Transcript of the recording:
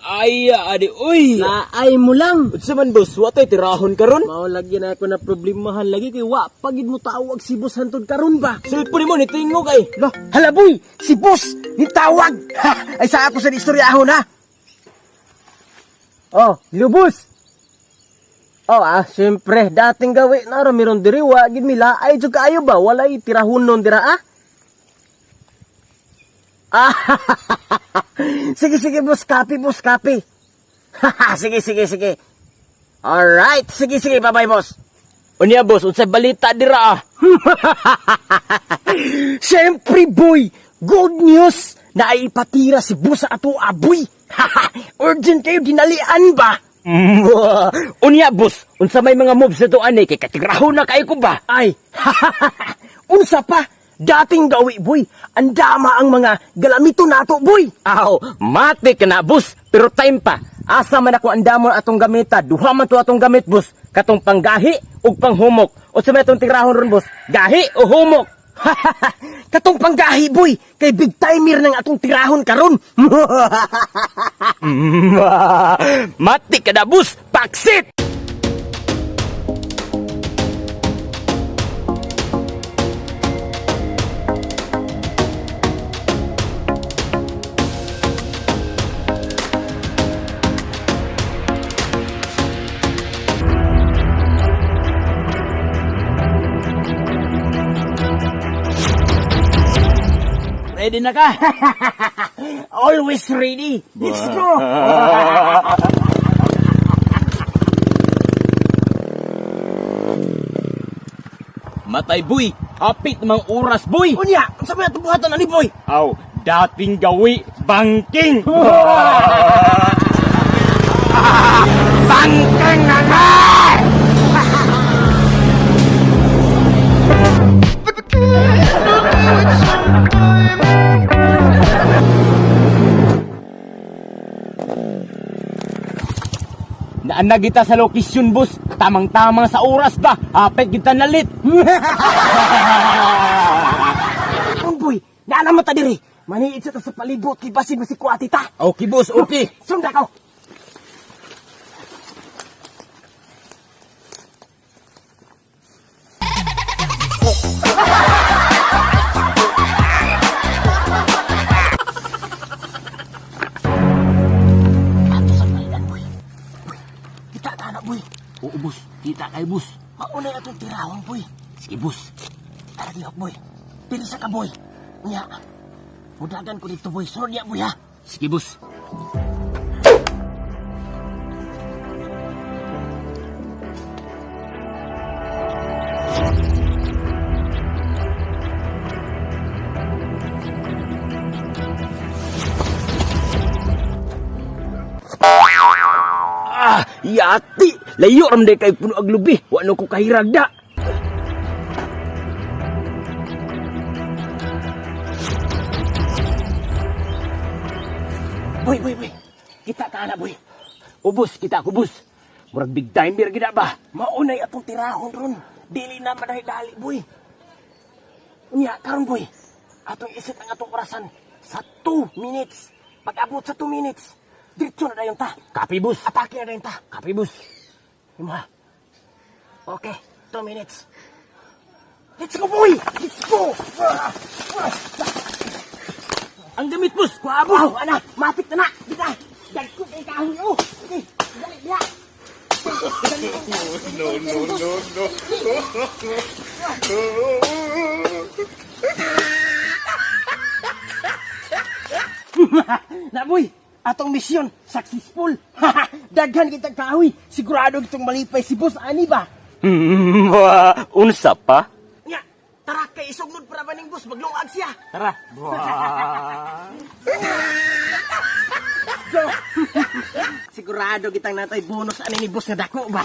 Ay, adi, uy! Laay mo lang. Unsa man, boss? Watay tirahon karon? Mao lagi na ako na problemahan lagi kay wa pagid mo tawag si boss hantod karon ba. Sulod po ni mo, nitingog ay. Lo, hala boy, si boss ni tawag. Ay sa ako sa istoryahon ha. Oh, lubos. Oh, syempre, dating gawi na ro meron diri wa gid mi laay jud kaayo ba? Walay tirahonon dira ah. Sige, boss, copy. sige. Alright, sige, bye-bye, boss. Unya, boss, unsay balita dira ah? Siyempre, boy, good news na ay ipatira si boss sa ato aboy. Urgent kayo, dinalian ba? Unya, boss, unsa may mga moves na to ani kay katigrahon na kayo ko ba? Ay, unsa pa? Dating gawi, boy. Andama ang mga galamito nato, boy. Aw, mati ka na, boss. Pero time pa. Asa man ako andamon atong gamita. Duha man to atong gamit, boss. Katong panggahi ug panghumok. O sa may atong tirahon ron, boss. Gahi o humok? Katong panggahi, boy. Kay big timer ng atong tirahon karon. Mati ka na, boss. Paksit! Ready na ka? Always ready. Let's go. Matay, boy. Hapit namang oras, boy. Unya, sa may tubuhatan ani, boy. Aw, dating gawi, banking. Bangkang na nga! Naanag kita sa lokasyon, boss. Tamang-tamang sa oras ba? Hapit kita nalit. Boy, naalaman ta diri. Maniit sa palibot kay basin si kuati ta. Okay, boss. Okay. Sunda ko. Oo, boss. Kita kay boss. Maunay atong tirawang, boy. Sige, boss. Tara dihok, boy. Pirsa ka, boy. Unya. Mudagan ko dito, boy. Sorry, boy, ha. Sige, boss. Yati! Layo ram day kay puno ag lubi. Wano ko kahiragda. Boy. Kita ka na, boy. Ubus, kita ko, boss. Murag big timer gina ba? Maunay atong tirahon ron. Dili na madali-dali, boy. Unya, karon, boy. Atong isit ang atong orasan sa 2 minutes. Pag-abot sa 2 minutes, diretso na dayon ta. Copy, boss. Atake na dayon ta. Copy, boss. Ima. Okay, 2 minutes. Let's go, boy! Let's go! Ang gamit, boss. Kuha, boss! Ana, matik na na! Dita! Dagko kay kahoy, oh! Okay, dali, diya! Na, boy! Atong misyon, successful! Daghan kitang kahoy! Sigurado kitong malipay si boss, ani ba? Unsa pa? Nya, tara kay isugnod para ba ning boss, maglungag siya! Tara. Sigurado kitang natay bonus ani ni boss nga dako ba?